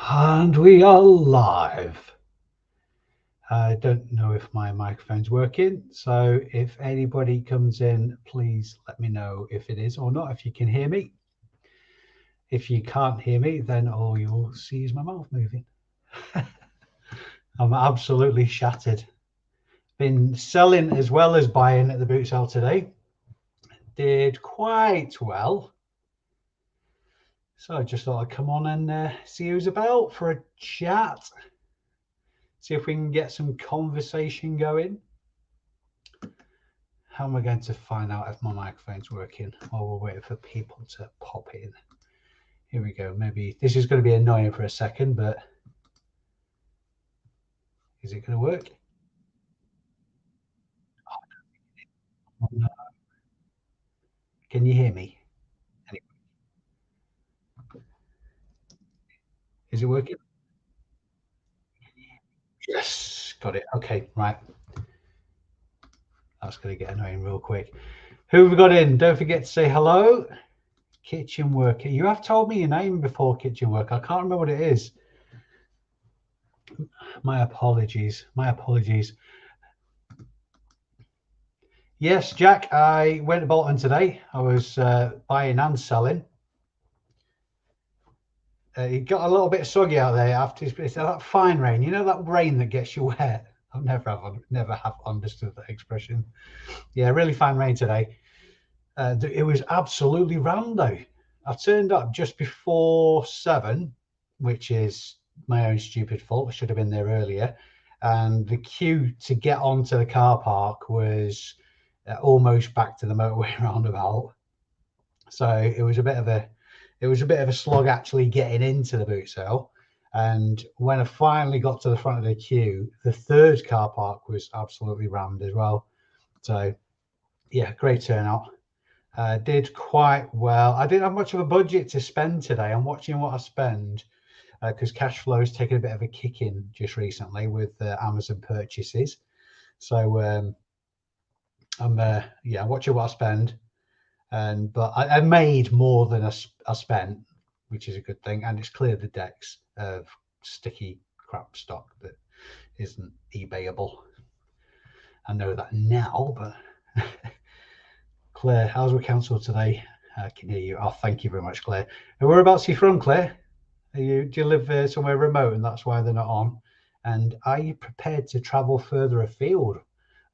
And we are live. I don't know if my microphone's working, so if anybody comes in, please let me know if it is or not, if you can hear me. If you can't hear me, then all you'll see is my mouth moving. I'm absolutely shattered. Been selling as well as buying at the boot sale today. Did quite well. So I just thought I'd come on and see who's about for a chat. See if we can get some conversation going. How am I going to find out if my microphone's working while we're waiting for people to pop in? Here we go. Maybe this is going to be annoying for a second, but is it going to work? Oh, no. Can you hear me? Anyway, is it working? Yes, got it. Okay, right. That's going to get annoying real quick. Who have we got in? Don't forget to say hello. Kitchen worker. You have told me your name before, kitchen worker. I can't remember what it is. My apologies. My apologies. Yes, Jack, I went to Bolton today. I was buying and selling. It got a little bit soggy out there after it's that fine rain. You know that rain that gets you wet. I've never have understood that expression. Yeah, really fine rain today. It was absolutely rammed though. I turned up just before 7, which is my own stupid fault. I should have been there earlier. And the queue to get onto the car park was almost back to the motorway roundabout. So it was a bit of a slog actually getting into the boot sale. And when I finally got to the front of the queue, the third car park was absolutely rammed as well. So yeah, great turnout. Did quite well. I didn't have much of a budget to spend today. I'm watching what I spend because cash flow has taken a bit of a kick in just recently with Amazon purchases. So I'm watching what I spend. But I made more than I spent, which is a good thing, and it's cleared the decks of sticky crap stock that isn't eBayable. I know that now, but Claire, how's we council today? I can hear you. Oh, thank you very much, Claire. And whereabouts are you from, Claire? Do you live somewhere remote, and that's why they're not on? And are you prepared to travel further afield?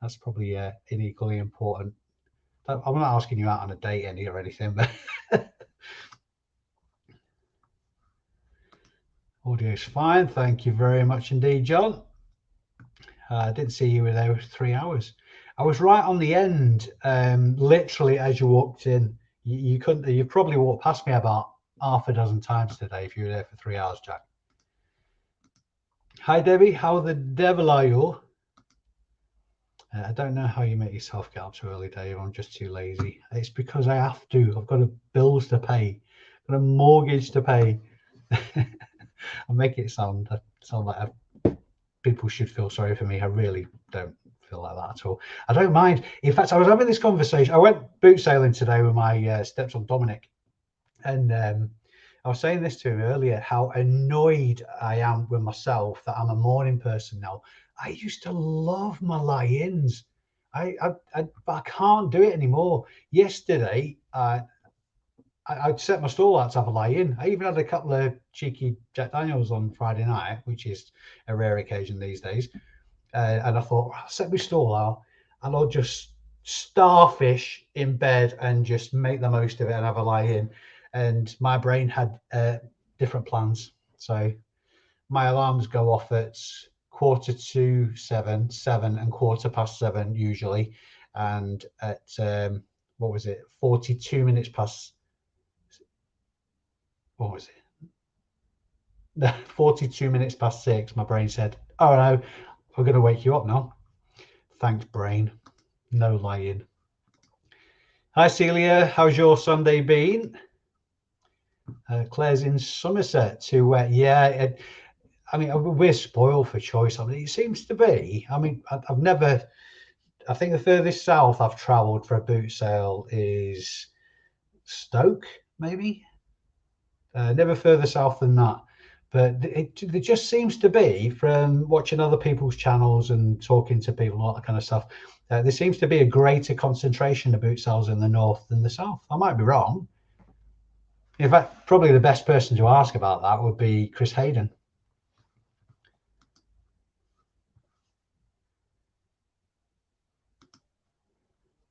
That's probably an equally important. I'm not asking you out on a date or anything, but audio is fine. Thank you very much indeed, John. I didn't see you were there for 3 hours. I was right on the end, literally as you walked in. You couldn't. You probably walked past me about half a dozen times today if you were there for 3 hours, Jack. Hi, Debbie. How the devil are you? I don't know how you make yourself get up so early, Dave. I'm just too lazy. It's because I have to. I've got bills to pay. I've got a mortgage to pay. I'll make it sound like people should feel sorry for me. I really don't feel like that at all. I don't mind. In fact, I was having this conversation. I went boot sailing today with my stepson Dominic, and I was saying this to him earlier, how annoyed I am with myself that I'm a morning person now. I used to love my lie-ins. But I can't do it anymore. Yesterday, I'd set my stall out to have a lie-in. I even had a couple of cheeky Jack Daniels on Friday night, which is a rare occasion these days. And I thought, I'll set my stall out and I'll just starfish in bed and just make the most of it and have a lie-in. And my brain had different plans. So my alarms go off at 6:45, 7 and 7:15 usually. And at, 42 minutes past, what was it? 42 minutes past 6, my brain said, oh no, we're going to wake you up now. Thanks, brain. No lying. Hi, Celia. How's your Sunday been? Claire's in Somerset to, I mean, we're spoiled for choice. I mean, it seems to be. I mean, I've never, I think the furthest south I've travelled for a boot sale is Stoke, maybe. Never further south than that. But there just seems to be, from watching other people's channels and talking to people, all that kind of stuff, there seems to be a greater concentration of boot sales in the north than the south. I might be wrong. In fact, probably the best person to ask about that would be Chris Hayden.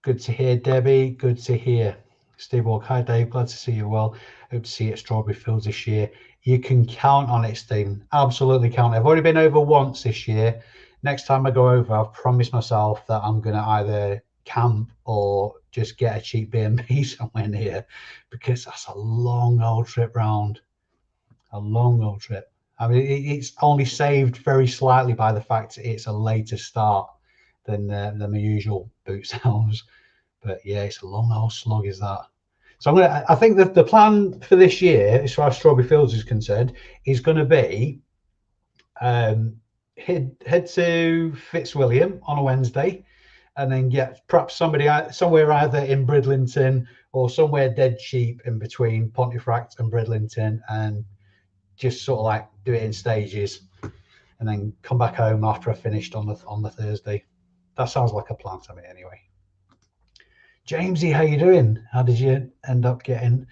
Good to hear, Debbie. Good to hear. Steve Walker, hi Dave, glad to see you well. Hope to see you at Strawberry Fields this year. You can count on it, Stephen. Absolutely count. I've already been over once this year. Next time I go over, I've promised myself that I'm going to either camp or just get a cheap B&B somewhere near, because that's a long old trip round. A long old trip. I mean, it's only saved very slightly by the fact it's a later start than my usual boot sales. But yeah, it's a long old slog, is that. So I think that the plan for this year, as far as Strawberry Fields is concerned, is going to be head to Fitzwilliam on a Wednesday, and then get perhaps somebody somewhere either in Bridlington or somewhere dead cheap in between Pontefract and Bridlington, and just sort of like do it in stages, and then come back home after I finished on the Thursday. That sounds like a plan to me anyway. Jamesy, how you doing? How did you end up getting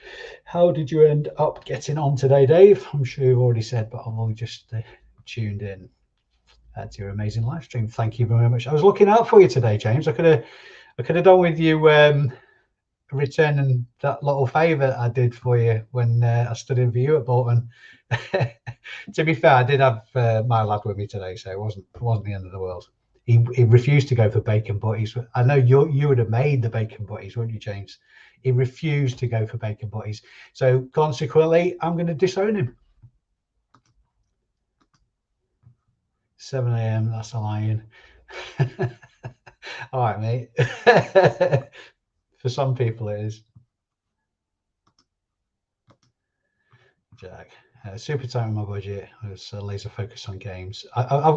on today, Dave? I'm sure you've already said, but I've only just tuned in to your amazing live stream. Thank you very much. I was looking out for you today, James. I could have done with you returning that little favour I did for you when I stood in for you at Bolton. To be fair, I did have my lad with me today, so it wasn't the end of the world. He refused to go for bacon butties. I know you would have made the bacon butties, wouldn't you, James? He refused to go for bacon butties. So consequently, I'm going to disown him. 7 a.m. That's a lion. All right, mate. For some people, it is. Jack. Super tight on my budget. I was laser focused on games. I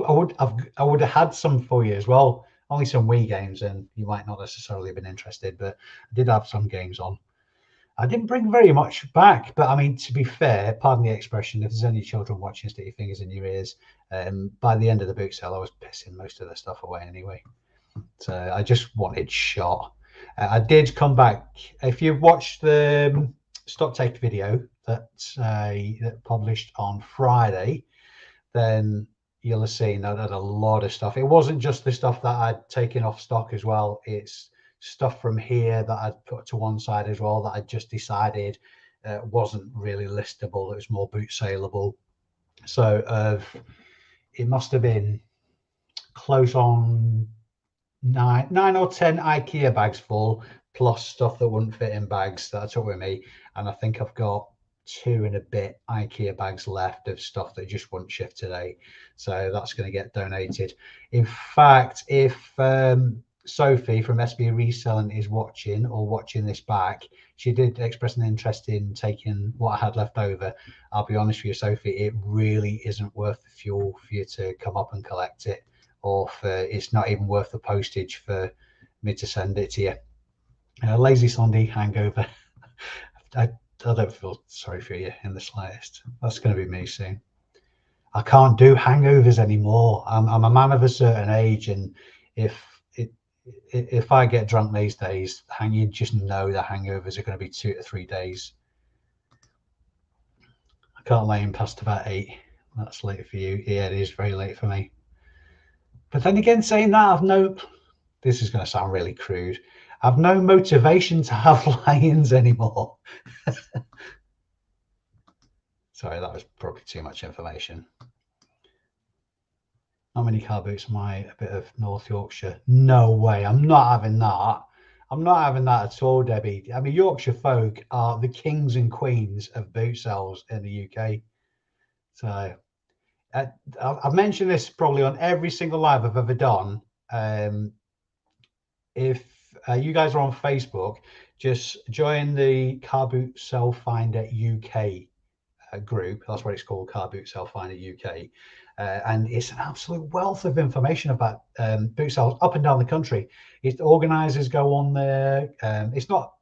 would have had some for you as well. Only some Wii games, and you might not necessarily have been interested, but I did have some games on. I didn't bring very much back, but I mean, to be fair, pardon the expression, if there's any children watching, stick your fingers in your ears. By the end of the boot sale, I was pissing most of the stuff away anyway. So I just wanted shot. I did come back. If you've watched the stock take video that published on Friday, then you'll have seen that I had a lot of stuff. It wasn't just the stuff that I'd taken off stock as well. It's stuff from here that I'd put to one side as well that I just decided wasn't really listable. It was more boot saleable. So it must have been close on nine or 10 IKEA bags full, plus stuff that wouldn't fit in bags that I took with me. And I think I've got 2 and a bit IKEA bags left of stuff that just wouldn't shift today. So that's going to get donated. In fact, if Sophie from SB Reselling is watching this back, she did express an interest in taking what I had left over. I'll be honest with you, Sophie, it really isn't worth the fuel for you to come up and collect it, or it's not even worth the postage for me to send it to you. Lazy Sunday hangover. I don't feel sorry for you in the slightest. That's going to be me soon. I can't do hangovers anymore. I'm a man of a certain age, and if I get drunk these days, you just know the hangovers are going to be 2 to 3 days. I can't lay in past about 8. That's late for you. Yeah, it is very late for me. But then again, saying that, this is going to sound really crude. I've no motivation to have lions anymore. Sorry, that was probably too much information. How many car boots am I? A bit of North Yorkshire. No way. I'm not having that. I'm not having that at all, Debbie. I mean, Yorkshire folk are the kings and queens of boot sales in the UK. So I've mentioned this probably on every single live I've ever done. If you guys are on Facebook, just join the Car Boot Sell Finder UK group. That's what it's called, Car Boot Sell Finder UK. And it's an absolute wealth of information about boot sales up and down the country. Organisers go on there. It's not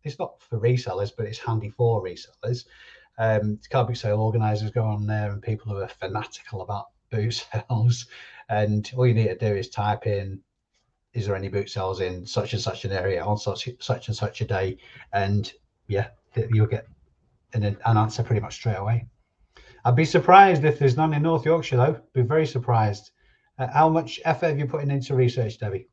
for resellers, but it's handy for resellers. Car boot sale organisers go on there, and people who are fanatical about boot sales. And all you need to do is type in, is there any boot sales in such and such an area on such and such a day? And yeah, you'll get an answer pretty much straight away. I'd be surprised if there's none in North Yorkshire, though. Be very surprised. How much effort have you put into research, Debbie?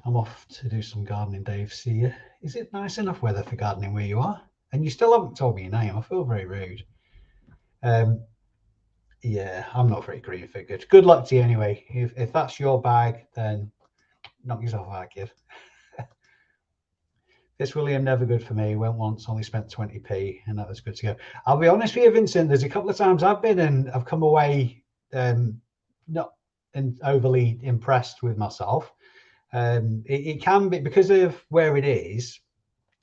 I'm off to do some gardening, Dave. See you. Is it nice enough weather for gardening where you are? And you still haven't told me your name. I feel very rude. Yeah, I'm not very green figured. Good luck to you anyway. If that's your bag, then knock yourself out, kid. This William, never good for me. Went once, only spent 20p, and that was good to go. I'll be honest with you, Vincent, there's a couple of times I've been and I've come away not overly impressed with myself. It can be because of where it is,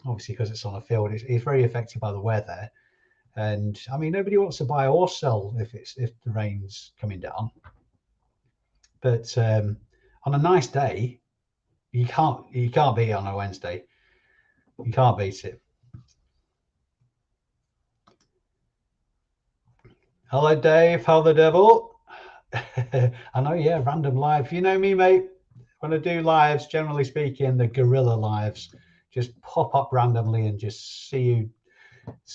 obviously because it's on a field, it's very affected by the weather. And I mean, nobody wants to buy or sell if the rain's coming down. But on a nice day, you can't beat it on a Wednesday. You can't beat it. Hello, Dave. How the devil? I know, yeah, random live. You know me, mate. When I do lives, generally speaking, the guerrilla lives, just pop up randomly and just see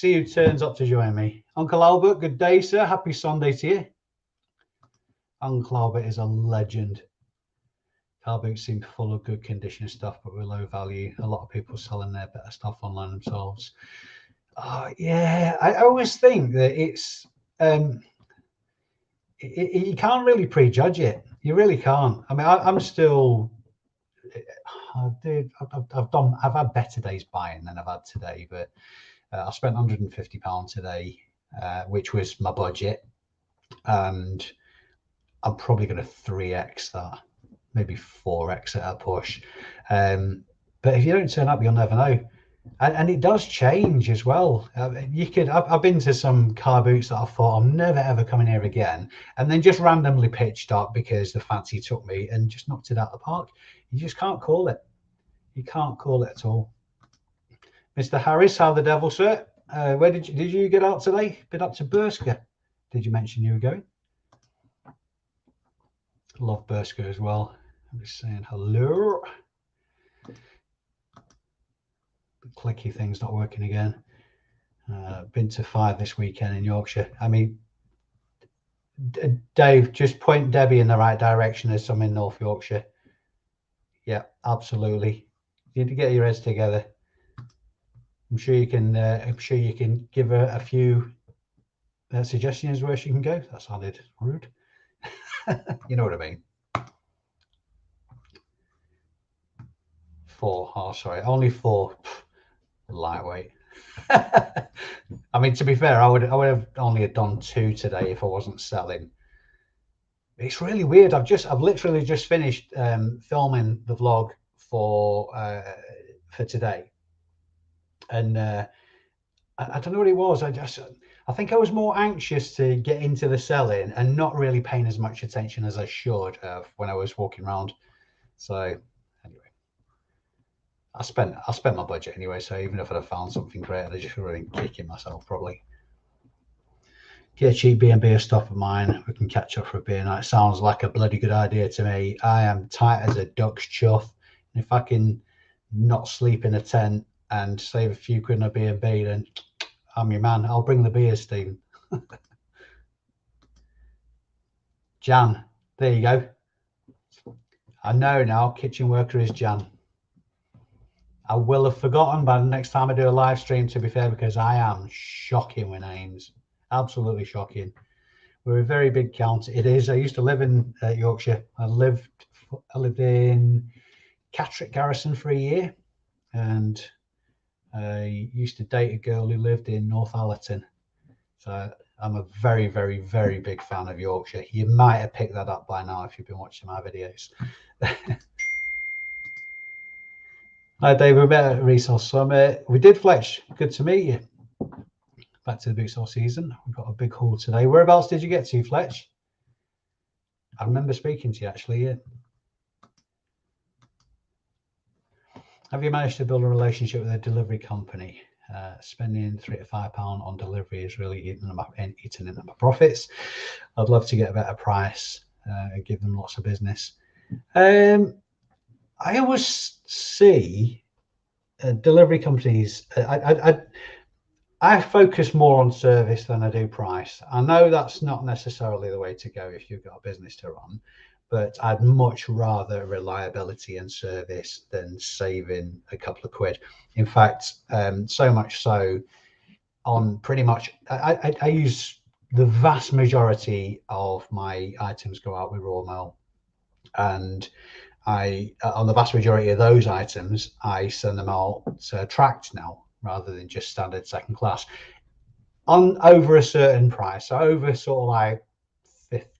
who turns up to join me. Uncle Albert, good day, sir. Happy Sunday to you. Uncle Albert is a legend. Car boots seem full of good condition stuff, but with low value. A lot of people selling their better stuff online themselves. Yeah, I always think that it's you can't really prejudge it. You really can't. I mean, I'm still. I've had better days buying than I've had today, but I spent £150 today, which was my budget, and I'm probably going to 3x that, maybe 4x at a push. But if you don't turn up, you'll never know. And it does change as well. I've been to some car boots that I thought I'm never ever coming here again, and then just randomly pitched up because the fancy took me and just knocked it out of the park. You just can't call it. You can't call it at all. Mr. Harris, how the devil, sir? Where did you get out today? Been up to Bursker? Did you mention you were going? Love Bursker as well. I'm just saying hello. The clicky thing's not working again. Been to 5 this weekend in Yorkshire. I mean, Dave, just point Debbie in the right direction. There's some in North Yorkshire. Yeah, absolutely. You need to get your heads together. I'm sure you can. I'm sure you can give her a few suggestions where she can go. That sounded rude. You know what I mean. 4. Oh, sorry, only 4. Lightweight. I mean, to be fair, I would have only done 2 today if I wasn't selling. It's really weird. I've literally just finished filming the vlog for today, and I don't know what it was. I think I was more anxious to get into the selling and not really paying as much attention as I should have when I was walking around. So anyway, I spent my budget anyway. So even if I'd have found something great, I'd just really kicking myself probably. Get a cheap B&B stop of mine. We can catch up for a beer night. Sounds like a bloody good idea to me. I am tight as a duck's chuff. And if I can not sleep in a tent and save a few quid on a B&B, then I'm your man. I'll bring the beers, Stephen. Jan, there you go. I know now, kitchen worker is Jan. I will have forgotten by the next time I do a live stream, to be fair, because I am shocking with names. Absolutely shocking. We're a very big county. It is. I used to live in Yorkshire. I lived in Catterick Garrison for a year, and I used to date a girl who lived in Northallerton. So I'm a very, very, very big fan of Yorkshire. You might have picked that up by now if you've been watching my videos. Hi, Dave. We met at Resell Summit. We did, Fletch. Good to meet you. Back to the boot sale season. We've got a big haul today. Whereabouts did you get to, Fletch? I remember speaking to you actually. Yeah. Have you managed to build a relationship with a delivery company? Spending £3 to £5 on delivery is really eating into my profits. I'd love to get a better price and give them lots of business. I always see delivery companies. I focus more on service than I do price. I know that's not necessarily the way to go if you've got a business to run, but I'd much rather reliability and service than saving a couple of quid. In fact, so much so on pretty much, I use the vast majority of my items go out with raw mail, and on the vast majority of those items, I send them out tracked now rather than just standard second class on over a certain price. So over sort of like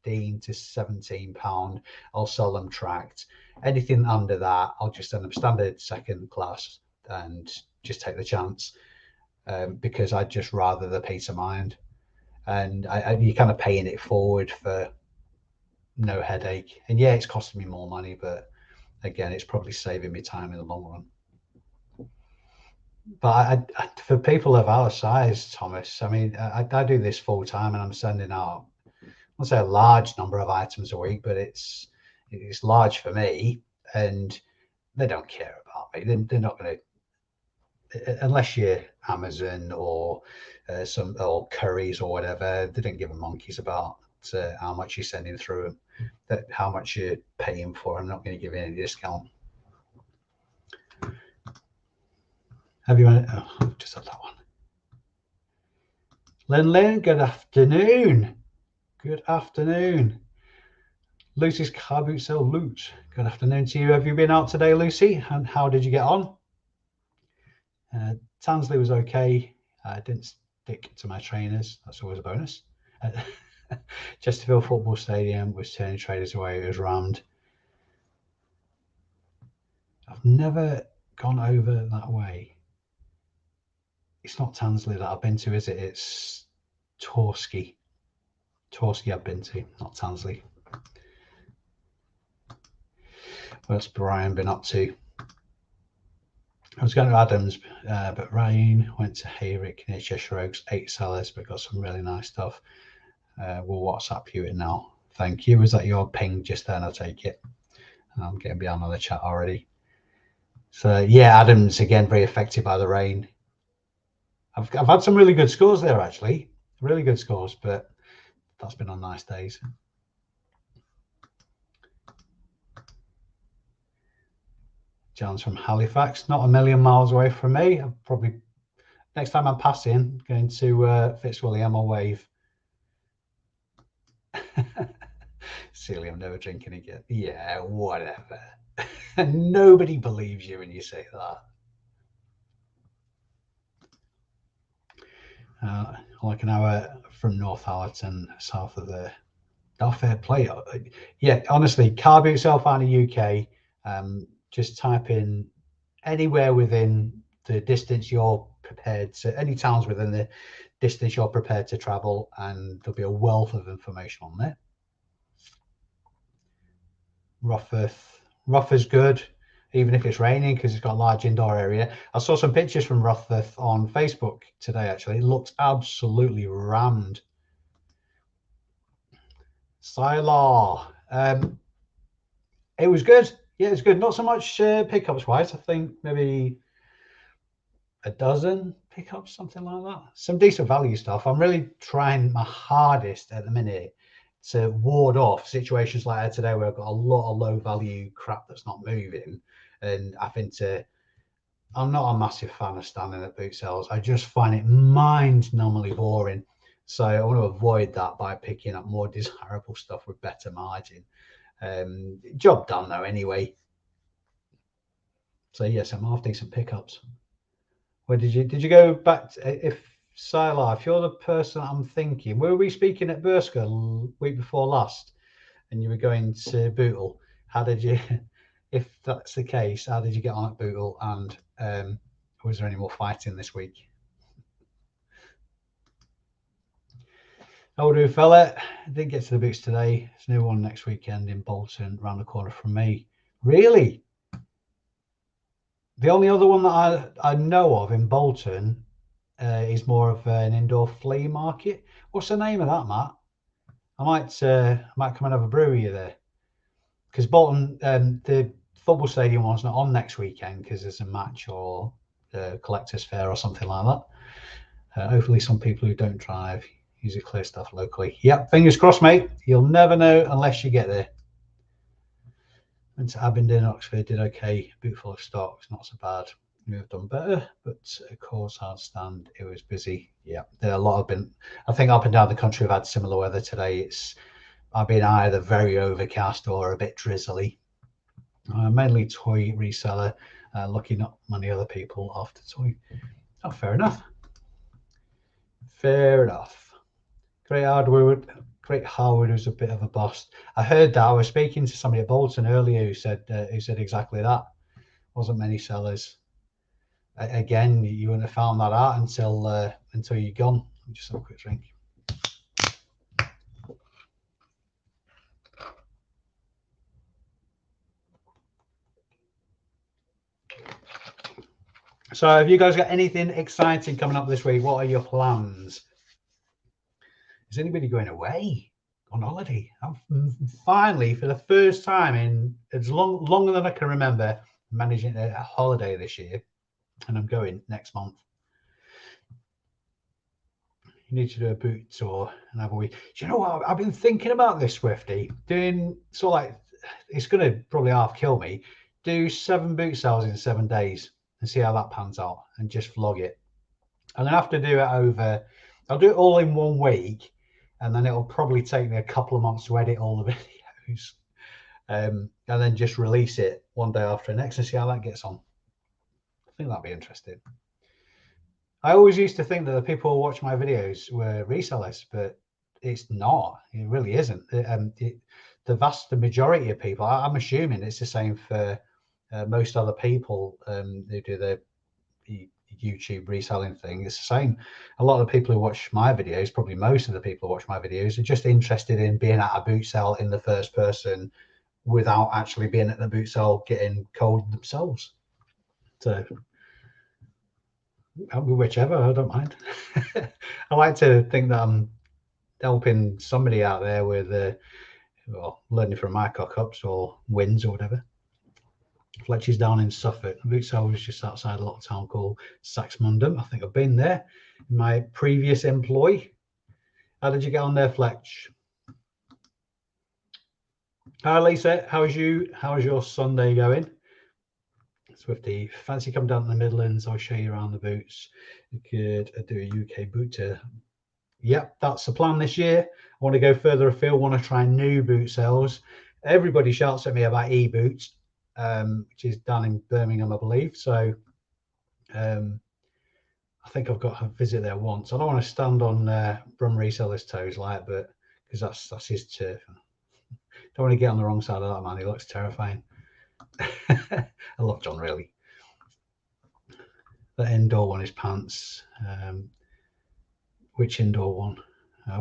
£15 to £17, I'll sell them tracked. Anything under that, I'll just send them standard second class and just take the chance, because I'd just rather the peace of mind. And you're kind of paying it forward for no headache. And yeah, it's costing me more money, but again, it's probably saving me time in the long run. But for people of our size, Thomas, I mean, I do this full time, and I'm sending out, I'll say a large number of items a week, but it's large for me, and they don't care about me. They're not going to, unless you're Amazon or or Currys or whatever. They don't give a monkeys about how much you're sending through them, how much you're paying for. I'm not going to give you any discount. Have you just had that one? Lynn, good afternoon. Good afternoon. Lucy's car boot sale loot. Good afternoon to you. Have you been out today, Lucy? And how did you get on? Tansley was okay. I didn't stick to my trainers. That's always a bonus. Chesterfield Football Stadium was turning traders away. It was rammed. I've never gone over that way. It's not Tansley that I've been to, is it? It's Torski. Torski I've been to, not Tansley. What's Brian been up to? I was going to Adams, but Ryan went to Hayrick near Cheshire Oaks, 8 sellers, but got some really nice stuff. We'll WhatsApp you it now. Thank you. Was that your ping just then? I take it. I'm getting behind on the chat already. So yeah, Adams again, very affected by the rain. I've had some really good scores there, actually. Really good scores, but that's been on nice days. John's from Halifax, not a million miles away from me. I'll probably, next time I'm passing, going to Fitzwilliam, I'll wave. Silly, I'm never drinking again. Yeah, whatever. Nobody believes you when you say that. Like an hour from Northallerton, south of there. Fair play. Yeah, honestly, car boot sale found in the UK. Just type in anywhere within the distance you're prepared to, any towns within the distance you're prepared to travel, and there'll be a wealth of information on there. Rough is good, even if it's raining, because it's got a large indoor area. I saw some pictures from Rougheth on Facebook today, actually. It looks absolutely rammed. Sylar. It was good. Yeah, it's good. Not so much pickups wise. I think maybe a dozen pickups, something like that. Some decent value stuff. I'm really trying my hardest at the minute to ward off situations like that today, where I've got a lot of low value crap that's not moving, and I'm not a massive fan of standing at boot sales. I just find it mind-numbingly boring. So I want to avoid that by picking up more desirable stuff with better margin. Job done though anyway. So yes, I'm half decent pickups. Where did you go back to, if Sylar, if you're the person I'm thinking, were we speaking at Burska week before last and you were going to Bootle? How did you, if that's the case, how did you get on at Bootle, and was there any more fighting this week? How do, fella? I didn't get to the boots today. There's no one next weekend in Bolton, round the corner from me. Really? The only other one that I know of in Bolton is more of an indoor flea market. What's the name of that, Matt? I might come and have a brew with you there, because Bolton, the football stadium one's not on next weekend because there's a match or a collector's fair or something like that. Hopefully some people who don't drive use the clear stuff locally. Yep, fingers crossed, mate. You'll never know unless you get there. Went to Abingdon, Oxford, did okay. Boot full of stocks, not so bad. We have done better, but of course, hard stand. It was busy. Yeah, there are a lot of been. I think up and down the country have had similar weather today. I've been either very overcast or a bit drizzly. Mainly toy reseller, looking at many other people after toy. Oh, fair enough. Fair enough. Great Harwood was a bit of a bust. I heard that. I was speaking to somebody at Bolton earlier who said exactly that. Wasn't many sellers. Again, you wouldn't have found that out until you're gone. Just have a quick drink. So have you guys got anything exciting coming up this week? What are your plans? Is anybody going away on holiday? I'm finally, for the first time in as longer than I can remember, managing a holiday this year, and I'm going next month. You need to do a boot tour and have a week. Do you know what? I've been thinking about this, Swifty, doing it's going to probably half kill me. Do 7 boot sales in 7 days and see how that pans out, and just vlog it. I'm gonna have to do it I'll do it all in 1 week, and then it'll probably take me a couple of months to edit all the videos, and then just release it one day after the next and see how that gets on. I think that'd be interesting. I always used to think that the people who watch my videos were resellers, but it's not. It really isn't. The majority of people, I'm assuming it's the same for most other people who do the YouTube reselling thing. It's the same. A lot of the people who watch my videos, probably most of the people who watch my videos, are just interested in being at a boot sale in the first person without actually being at the boot sale getting cold themselves. So whichever, I don't mind. I like to think that I'm helping somebody out there with learning from my cock-ups or wins or whatever. Fletcher's down in Suffolk. The boot sale was just outside a little town called Saxmundham. I think I've been there. My previous employ. How did you get on there, Fletch? Hi, Lisa. How's your Sunday going? Swifty, fancy come down to the Midlands? I'll show you around the boots. You could do a UK boot tour. Yep, that's the plan this year. I want to go further afield. Want to try new boot sales. Everybody shouts at me about e-boots, which is down in Birmingham, I believe. So I think I've got to visit there once. I don't want to stand on Brum Reseller's toes, but because that's his turf. Don't want to get on the wrong side of that man. He looks terrifying. I love John, really. The indoor one is pants. Which indoor one?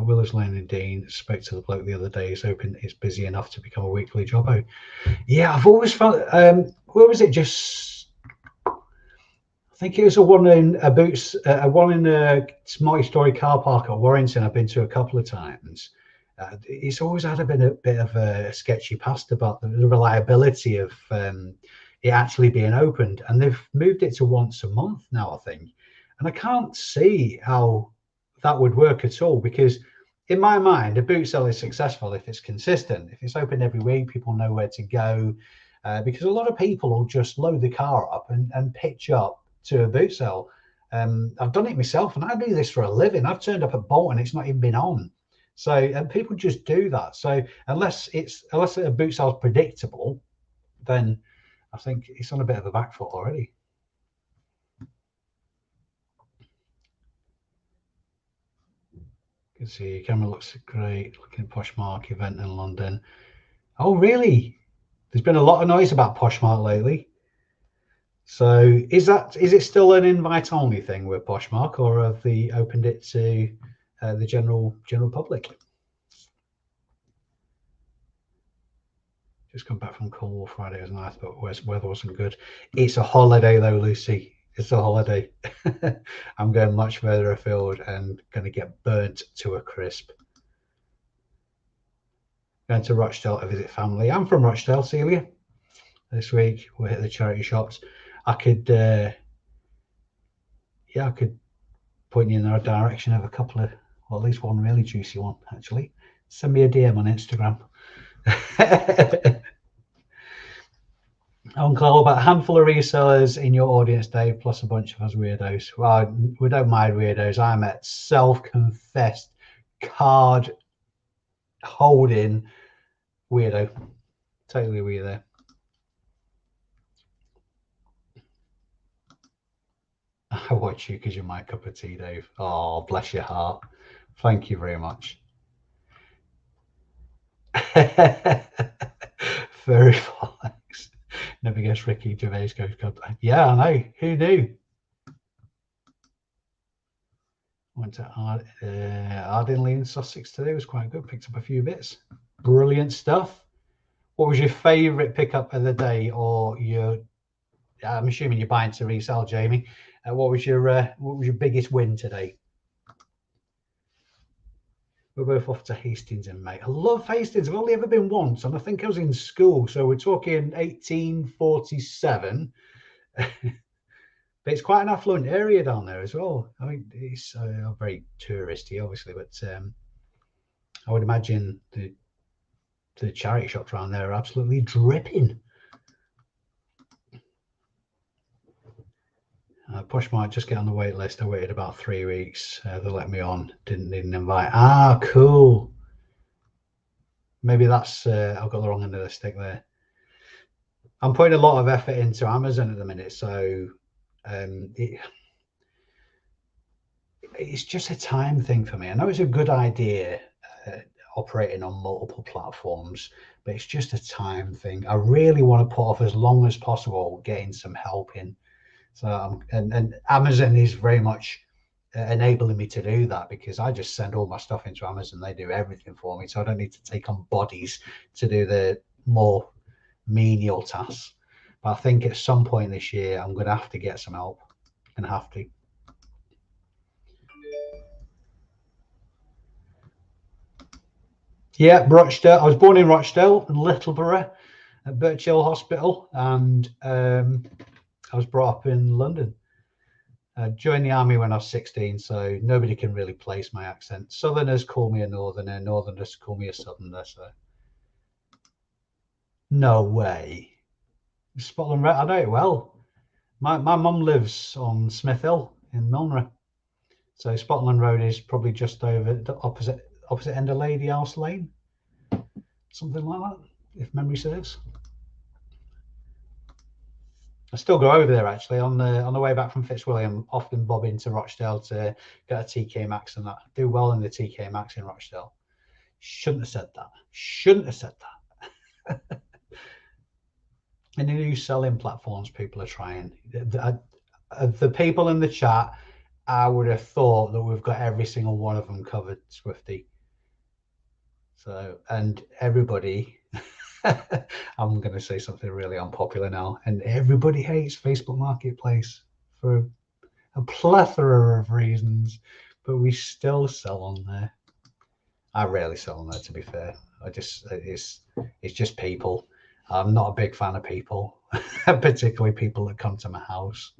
Willers Lane and Dean. Spoke to the bloke the other day. He's hoping it's busy enough to become a weekly jobbo. Yeah, I've always found. Where was it? Just, I think it was a one in a boots, one in a multi-story car park at Warrington. I've been to a couple of times. It's always had a bit of a sketchy past about the reliability of it actually being opened, and they've moved it to once a month now, I think. And I can't see how that would work at all, because in my mind, a boot sale is successful if it's consistent. If it's open every week, people know where to go, because a lot of people will just load the car up and pitch up to a boot sale. I've done it myself, and I do this for a living. I've turned up at Bolton, it's not even been on. So, and people just do that. So unless a boot sale is predictable, then I think it's on a bit of a back foot already. You can see your camera looks great. Looking at Poshmark event in London. Oh, really? There's been a lot of noise about Poshmark lately. So is it still an invite only thing with Poshmark, or have they opened it to the general public? Just come back from Cornwall. Friday was nice, but weather wasn't good. It's a holiday though, Lucy. It's a holiday. I'm going much further afield and going to get burnt to a crisp. Going to Rochdale to visit family. I'm from Rochdale, Celia. This week we'll hit the charity shops. I could, I could point you in the direction of a couple of, well, at least one really juicy one, actually. Send me a DM on Instagram. Uncle, about a handful of resellers in your audience, Dave, plus a bunch of us weirdos. Well, we don't mind weirdos. I'm a self-confessed card holding weirdo. Totally weirdo. I watch you because you're my cup of tea, Dave. Oh, bless your heart. Thank you very much. Very flex. Never guess Ricky Gervais goes God. Yeah, I know. Who knew? Went to Ardingly in Sussex today. It was quite good. Picked up a few bits. Brilliant stuff. What was your favourite pickup of the day, or your? I'm assuming you're buying to resell, Jamie. What was your biggest win today? We're both off to Hastings in May. I love Hastings. I've only ever been once, and I think I was in school. So we're talking 1847. But it's quite an affluent area down there as well. I mean, it's very touristy, obviously, but I would imagine the charity shops around there are absolutely dripping. Pushmark, just get on the wait list. I waited about 3 weeks. They let me on. Didn't invite. Ah, cool. Maybe that's I've got the wrong end of the stick there. I'm putting a lot of effort into Amazon at the minute, so it's just a time thing for me. I know it's a good idea operating on multiple platforms, but it's just a time thing. I really want to put off as long as possible getting some help in. So and Amazon is very much enabling me to do that, because I just send all my stuff into Amazon. They do everything for me, so I don't need to take on bodies to do the more menial tasks. But I think at some point this year I'm going to have to get some help. And have to. Yeah, Rochdale. I was born in Rochdale and Littleborough at Birch Hill Hospital, and I was brought up in London. Joined the army when I was 16, so nobody can really place my accent. Southerners call me a northerner, northerners call me a southerner. So no way. Scotland, I know it well. My mum lives on Smith Hill in Milnrow, so Spotland Road is probably just over the opposite end of Lady House Lane, something like that, if memory serves. I still go over there actually on the way back from Fitzwilliam. Often bob into Rochdale to get a TK Maxx, and that do well in the TK Maxx in Rochdale. Shouldn't have said that. Shouldn't have said that. And the new selling platforms people are trying. The people in the chat, I would have thought that we've got every single one of them covered, Swifty. So, and everybody, I'm going to say something really unpopular now, and everybody hates Facebook Marketplace for a plethora of reasons, but we still sell on there. I rarely sell on there, to be fair. It's just people. I'm not a big fan of people, particularly people that come to my house.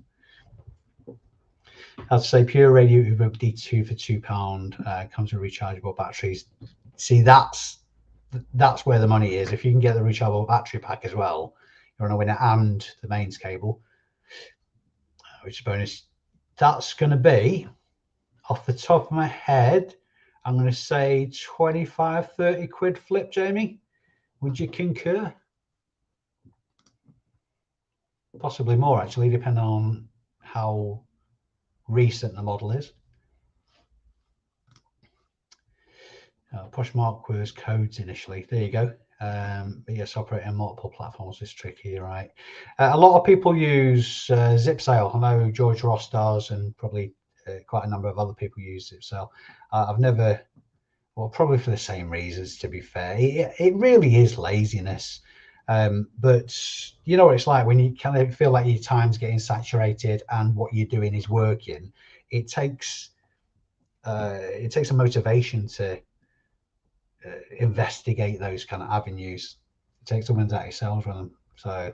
I'd say Pure Radio Uber D2 for £2 comes with rechargeable batteries. See, that's where the money is. If you can get the rechargeable battery pack as well, you're on a winner, and the mains cable, which is bonus. That's going to be, off the top of my head, I'm going to say 25-30 quid flip, Jamie. Would you concur? Possibly more, actually, depending on how recent the model is. Pushmark was codes initially. There you go. But yes, operating on multiple platforms is tricky, right? A lot of people use ZipSale. I know George Ross does, and probably quite a number of other people use ZipSale. I've never, well, probably for the same reasons, to be fair. It really is laziness. But you know what it's like when you kind of feel like your time's getting saturated and what you're doing is working. It takes a motivation to investigate those kind of avenues. It takes someone's out yourselves on them. So,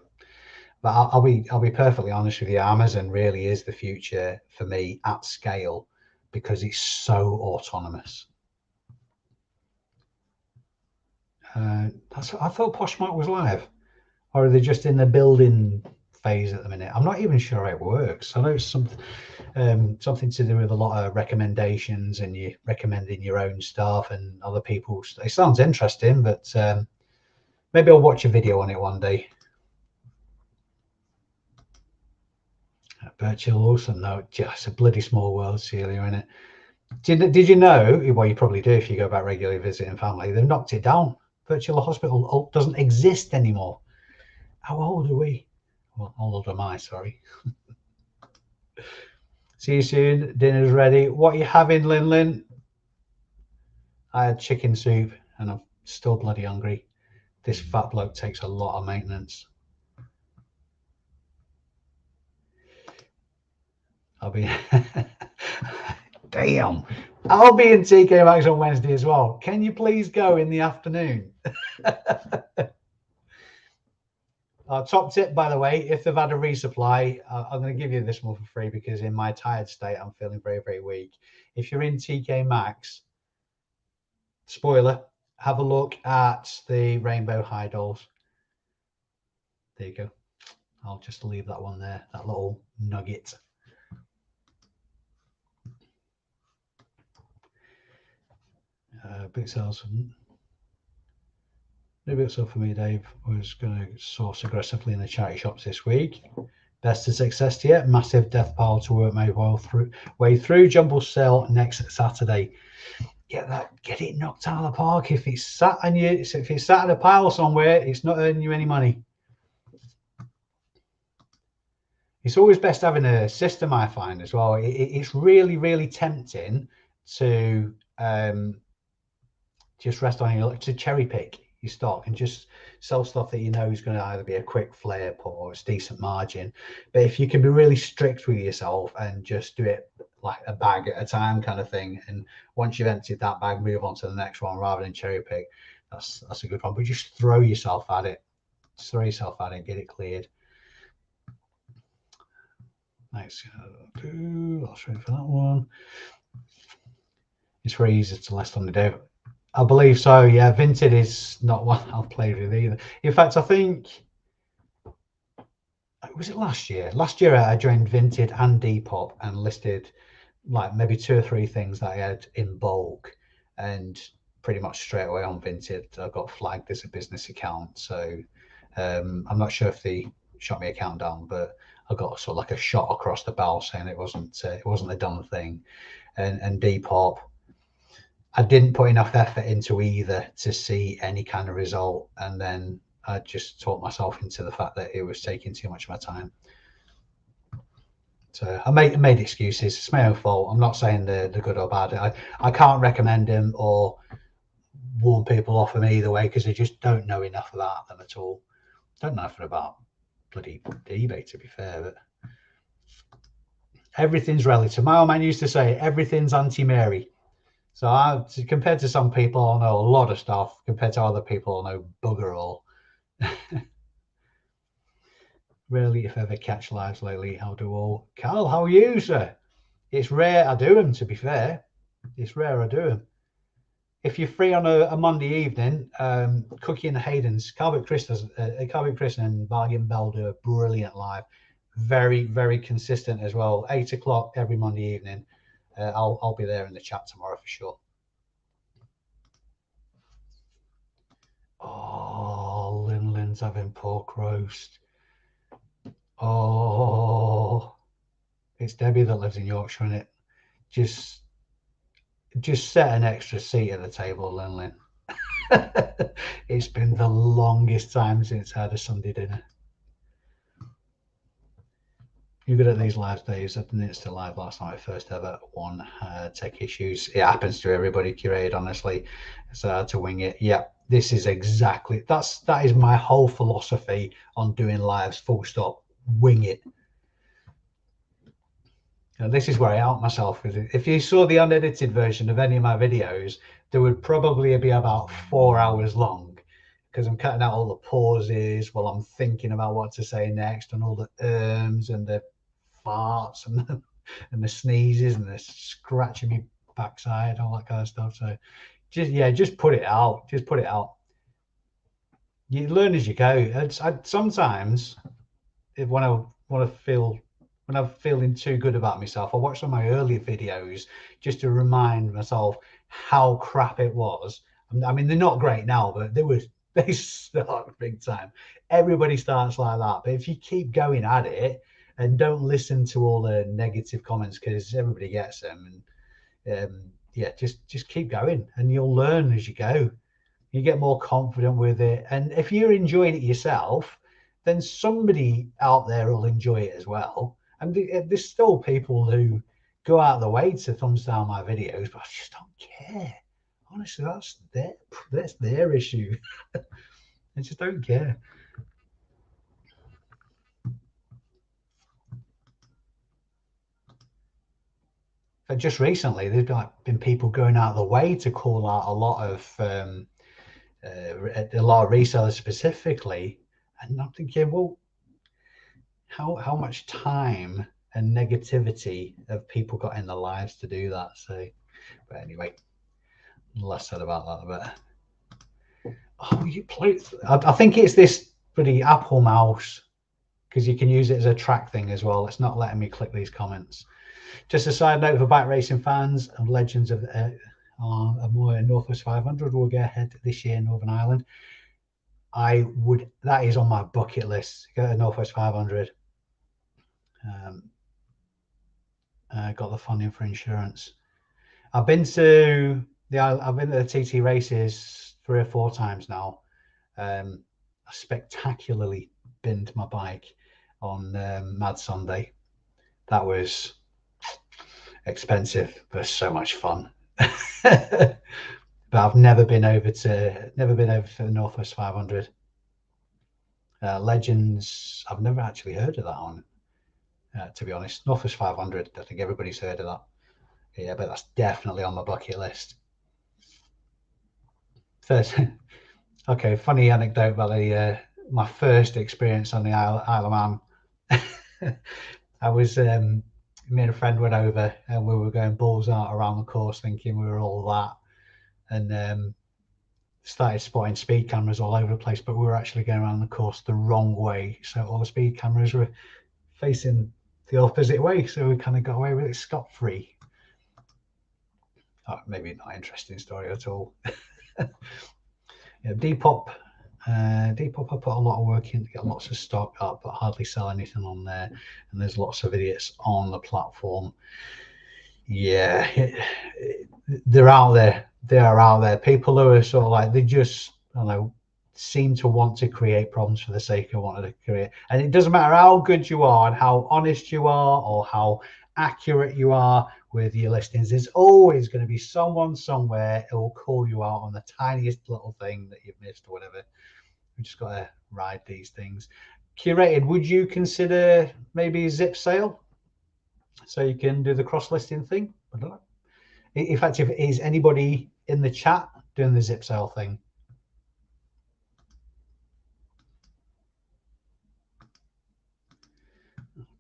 but I'll be perfectly honest with you. Amazon really is the future for me at scale because it's so autonomous. I thought Poshmark was live, or are they just in the building phase at the minute? I'm not even sure how it works. I know it's something to do with a lot of recommendations and you recommending your own stuff and other people's. It sounds interesting, but maybe I'll watch a video on it one day. Virtual Awesome, no, just a bloody small world, Celia, isn't it? Did you know? Well, you probably do if you go back regularly visiting family. They've knocked it down. Virtual hospital doesn't exist anymore. How old are we? Well, how old am I? Sorry. See you soon. Dinner's ready. What are you having, Lin? I had chicken soup and I'm still bloody hungry. This fat bloke takes a lot of maintenance. I'll be damn. I'll be in TK Maxx on Wednesday as well. Can you please go in the afternoon? Top tip, by the way, if they've had a resupply, I'm going to give you this one for free because in my tired state, I'm feeling very, very weak. If you're in TK Maxx, spoiler, have a look at the Rainbow High Dolls. There you go. I'll just leave that one there, that little nugget. Big sales. No big sale for me, Dave. Was going to source aggressively in the charity shops this week. Best of success to you. Massive death pile to work my way through. Jumbo sale next Saturday. Get it knocked out of the park. If it's sat in a pile somewhere, it's not earning you any money. It's always best having a system, I find, as well. It's really, really tempting to just rest on your to cherry pick your stock and just sell stuff that you know is going to either be a quick flip or it's decent margin. But if you can be really strict with yourself and just do it like a bag at a time kind of thing, and once you've emptied that bag, move on to the next one rather than cherry pick, that's a good one. But just throw yourself at it. Just throw yourself at it, get it cleared. Nice. I'll show you for that one. It's very easy to list on the day. I believe so. Yeah, Vinted is not one I've played with either. In fact, I think was it last year? Last year I joined Vinted and Depop and listed like maybe 2 or 3 things that I had in bulk, and pretty much straight away on Vinted I got flagged as a business account. So I'm not sure if they shot my account down, but I got sort of like a shot across the bow saying it wasn't a done thing. And Depop, I didn't put enough effort into either to see any kind of result, and then I just talked myself into the fact that it was taking too much of my time. So I made excuses. It's my own fault. I'm not saying they're good or bad. I can't recommend them or warn people off them either way because they just don't know enough about them at all. Don't know nothing about bloody eBay, to be fair, but everything's relative. My old man used to say everything's Auntie-Mary. So compared to some people, I know a lot of stuff. Compared to other people, I know bugger all. Rarely, if ever, catch lives lately. How do all? Carl, how are you, sir? It's rare I do them, to be fair. It's rare I do them. If you're free on a Monday evening, Cookie and Hayden's, Carvick Chris and Bargain Bell do a brilliant live. Very, very consistent as well. 8 o'clock every Monday evening. I'll be there in the chat tomorrow for sure. Oh, Lin's having pork roast. Oh, it's Debbie that lives in Yorkshire, isn't it? Just set an extra seat at the table, Lin. It's been the longest time since I had a Sunday dinner. You're good at these live days. I didn't still live last night. First ever one. Tech issues. It happens to everybody. Curated, honestly. So I had to wing it. Yeah. This is exactly, that is my whole philosophy on doing lives, full stop. Wing it. And this is where I out myself. If you saw the unedited version of any of my videos, there would probably be about 4 hours long, because I'm cutting out all the pauses while I'm thinking about what to say next, and all the and the farts and the sneezes and the scratching me backside, all that kind of stuff. So just put it out. Just put it out. You learn as you go. Sometimes, when I want to feel when I'm feeling too good about myself, I watch some of my earlier videos just to remind myself how crap it was. I mean, they're not great now, but they start big time. Everybody starts like that. But if you keep going at it and don't listen to all the negative comments, because everybody gets them, and yeah, just keep going, and you'll learn as you go. You get more confident with it, and if you're enjoying it yourself, then somebody out there will enjoy it as well. And there's still people who go out of the way to thumbs down my videos, but I just don't care. Honestly, that's their issue. I just don't care. But just recently, there's been people going out of the way to call out a lot of resellers specifically, and I'm thinking, well, how much time and negativity have people got in their lives to do that? So, but anyway, less said about that, but oh, you play. I think it's this pretty Apple mouse, because you can use it as a track thing as well. It's not letting me click these comments. Just a side note for bike racing fans and legends of a more Northwest 500 will go ahead this year in Northern Ireland. That is on my bucket list. Go to Northwest 500. Got the funding for insurance. I've been to the TT races 3 or 4 times now. I spectacularly binned my bike on Mad Sunday. That was expensive, but so much fun. But I've never been over to the Northwest 500. Legends, I've never actually heard of that one. To be honest, Northwest 500, I think everybody's heard of that. Yeah, but that's definitely on my bucket list. First, okay, funny anecdote about my first experience on the Isle of Man. I was me and a friend went over, and we were going balls out around the course, thinking we were all that, and started spotting speed cameras all over the place. But we were actually going around the course the wrong way, so all the speed cameras were facing the opposite way. So we kind of got away with it scot-free. Oh, maybe not an interesting story at all. Yeah, Depop, I put a lot of work in to get lots of stock up, but hardly sell anything on there. And there's lots of idiots on the platform. Yeah, they're out there. They are out there. People who are sort of like, they just, I don't know, seem to want to create problems for the sake of wanting to create. And it doesn't matter how good you are and how honest you are or how accurate you are with your listings, there's always going to be someone somewhere who will call you out on the tiniest little thing that you've missed or whatever. We just got to ride these things. Curated, would you consider maybe a zip sale so you can do the cross listing thing? I don't know. In fact, if is anybody in the chat doing the zip sale thing?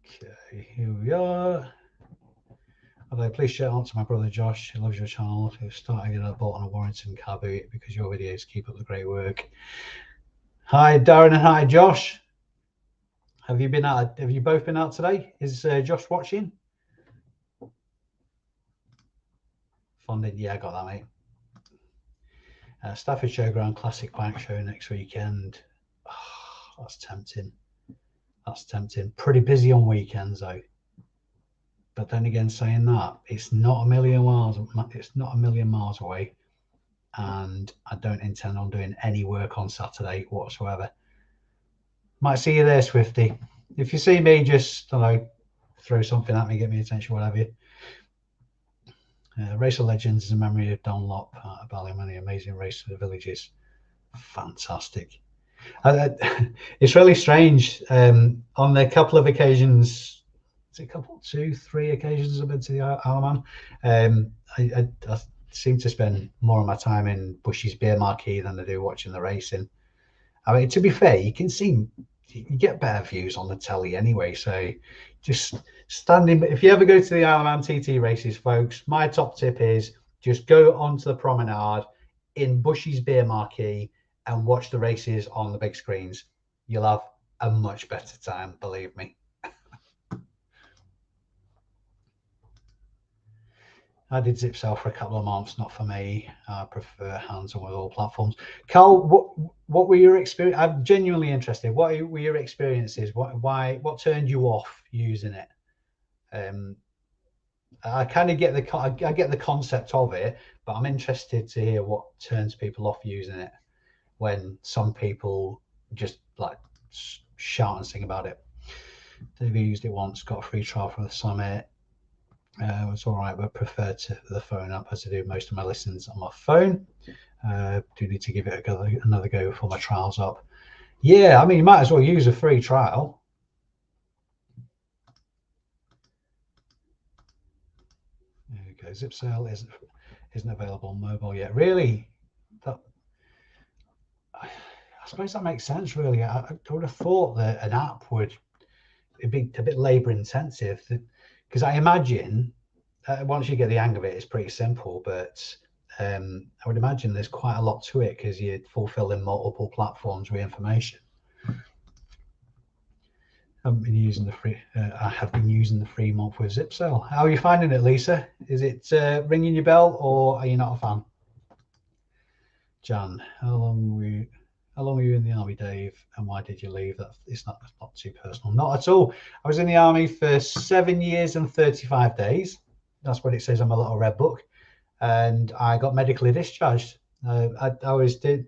Okay, here we are. Although, please shout out to my brother Josh, who loves your channel, who's starting a bolt on a Warrington car boot because your videos keep up the great work. Hi Darren and hi Josh. Have you both been out today? Is Josh watching? Funded, yeah, I got that, mate. Stafford Showground Classic Bike Show next weekend. Oh, that's tempting. That's tempting. Pretty busy on weekends though. But then again, saying that, it's not a million miles. It's not a million miles away, and I don't intend on doing any work on Saturday whatsoever. Might see you there, Swifty. If you see me, just, I don't know, throw something at me, get me attention, whatever. Race of Legends is a memory of Dunlop at Ballymany, amazing race for the villages. Fantastic. It's really strange. On a couple of occasions, is it a couple, two, three occasions I've been to the Isle of Man. I seem to spend more of my time in Bushy's Beer Marquee than I do watching the racing. I mean, to be fair, you get better views on the telly anyway. So just standing, if you ever go to the Isle of Man TT races, folks, my top tip is just go onto the promenade in Bushy's Beer Marquee and watch the races on the big screens. You'll have a much better time, believe me. I did Zip Sell for a couple of months, not for me. I prefer hands-on with all platforms. Carl, what were your experience? I'm genuinely interested. What were your experiences? What turned you off using it? I kind of get the concept of it, but I'm interested to hear what turns people off using it when some people just like shout and sing about it. They've used it once, got a free trial from the summit. It was all right, but prefer to the phone app as I do most of my listens on my phone. Do need to give it another go before my trial's up. Yeah, I mean, you might as well use a free trial. There you go. Zip Sale isn't available on mobile yet. Really? I suppose that makes sense, really. I would have thought that an app it'd be a bit labor intensive, because I imagine once you get the hang of it, it's pretty simple, but I would imagine there's quite a lot to it because you're fulfilling multiple platforms with information. I have been using the free month with Zip Sale. How are you finding it, Lisa? Is it ringing your bell, or are you not a fan? Jan, how long were you in the army, Dave, and why did you leave? It's not too personal. Not at all. I was in the army for 7 years and 35 days. That's what it says on my little red book. And I got medically discharged. I was doing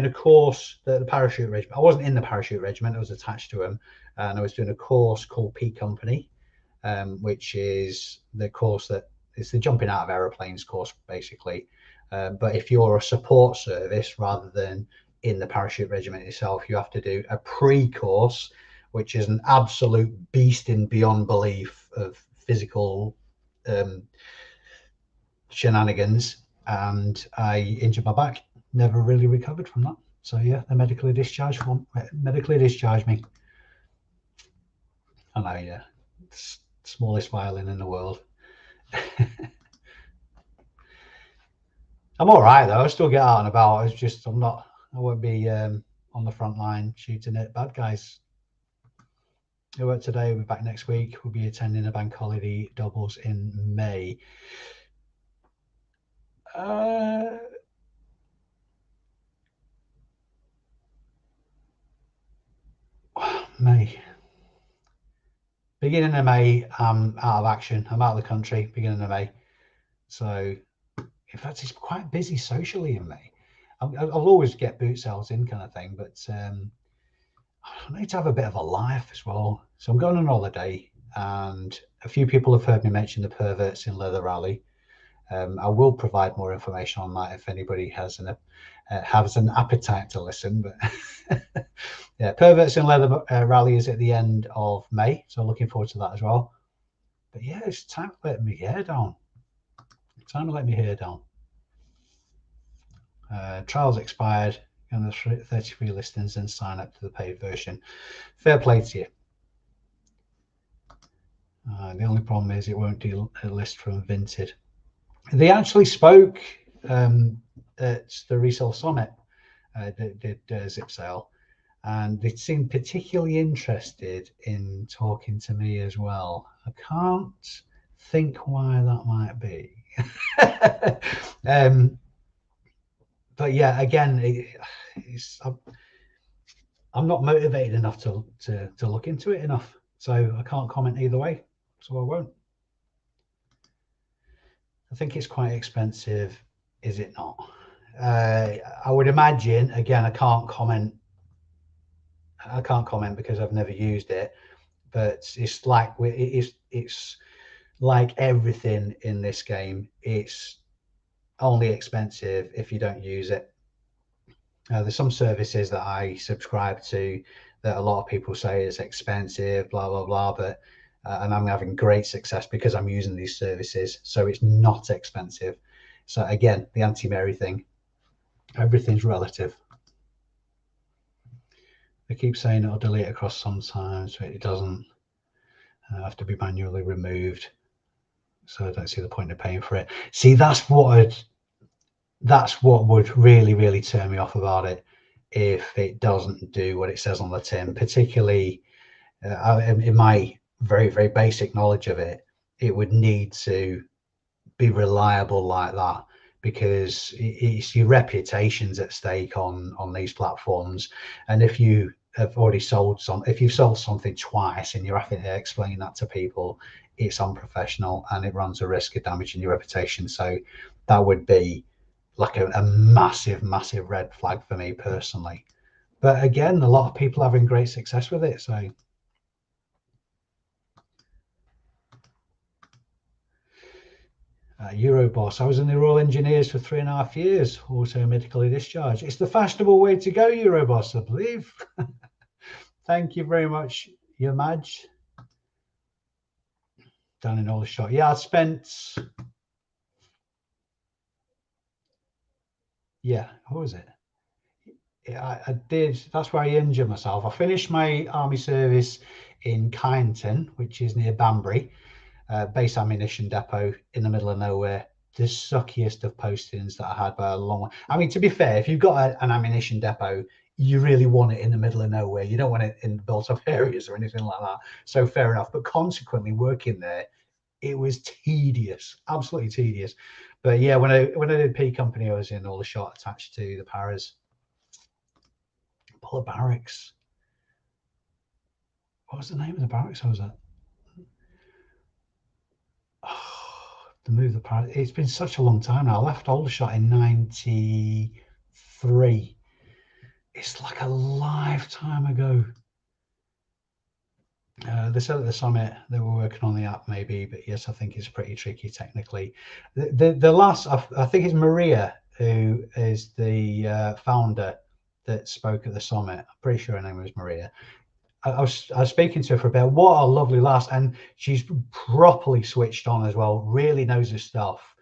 a course at the parachute regiment. I wasn't in the parachute regiment. I was attached to them, and I was doing a course called P Company, which is the course that it's the jumping out of aeroplanes course, basically. But if you're a support service rather than in the parachute regiment itself, you have to do a pre-course, which is an absolute beasting beyond belief of physical shenanigans. And I injured my back, never really recovered from that. So yeah, they medically discharged me. I know, yeah, smallest violin in the world. I'm all right though. I still get out and about. It's just I won't be on the front line shooting at bad guys. I work today. We'll be back next week. We'll be attending a bank holiday doubles in May. May. Beginning of May, I'm out of action. I'm out of the country. Beginning of May. So, in fact, it's quite busy socially in May. I'll always get boot sales in, kind of thing, but I need to have a bit of a life as well. So I'm going on holiday, and a few people have heard me mention the Perverts in Leather Rally. I will provide more information on that if anybody has an appetite to listen. But yeah, Perverts in Leather Rally is at the end of May, so looking forward to that as well. But yeah, it's time to let my hair down. Trials expired, and the 33 listings, and sign up to the paid version. Fair play to you. The only problem is it won't do a list from Vinted. They actually spoke at the Resell Summit that did Zip Sale, and they seemed particularly interested in talking to me as well. I can't think why that might be. But yeah, again, I'm not motivated enough to look into it enough, so I can't comment either way, so I won't. I think it's quite expensive, is it not? I would imagine, again, I can't comment because I've never used it, but it's like everything in this game. It's only expensive if you don't use it. There's some services that I subscribe to that a lot of people say is expensive, blah blah blah, but and I'm having great success because I'm using these services, so it's not expensive. So again, the anti-Mary thing, everything's relative. They keep saying it'll delete across sometimes, but it doesn't. Have to be manually removed. So I don't see the point of paying for it. See, that's what would really turn me off about it, if it doesn't do what it says on the tin. Particularly in my very basic knowledge of it, it would need to be reliable like that, because it's your reputation's at stake on these platforms. And if you have already if you've sold something twice and you're having to explain that to people, it's unprofessional and it runs a risk of damaging your reputation. So that would be like a massive red flag for me personally. But again, a lot of people are having great success with it. So Euroboss. I was in the Royal Engineers for 3.5 years, also medically discharged. It's the fashionable way to go, Euroboss, I believe. Thank you very much, your Madge. Down in Aldershot. Yeah, I spent. Yeah, what was it? I did. That's where I injured myself. I finished my army service in Kyneton, which is near Banbury, base ammunition depot in the middle of nowhere. The suckiest of postings that I had by a long way. I mean, to be fair, if you've got an ammunition depot, you really want it in the middle of nowhere. You don't want it in built up areas or anything like that. So fair enough. But consequently, working there, it was tedious, absolutely tedious. But yeah, when I did P Company, I was in Aldershot attached to the Paras. Pull Barracks. What was the name of the barracks I was at? Oh, the move the Paras. It's been such a long time now. I left Aldershot in '93. It's like a lifetime ago. They said at the summit they were working on the app, maybe, but yes, I think it's pretty tricky technically. The last, I think it's Maria, who is the founder, that spoke at the summit. I'm pretty sure her name was Maria. I was speaking to her for about, what a lovely lass, and she's properly switched on as well. Really knows her stuff,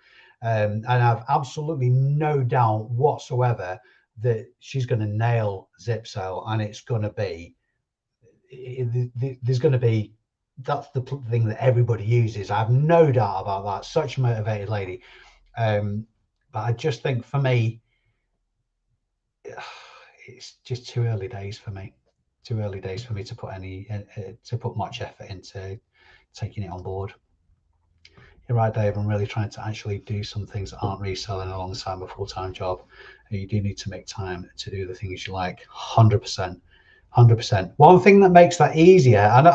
and I've absolutely no doubt whatsoever that she's going to nail Zip Sale, and it's going to be. There's going to be. That's the thing that everybody uses. I have no doubt about that. Such a motivated lady, but I just think for me, it's just too early days for me. Too early days for me to put much effort into taking it on board. You're right, Dave. I'm really trying to actually do some things that aren't reselling alongside my full-time job. You do need to make time to do the things you like. 100%. 100%. One thing that makes that easier, and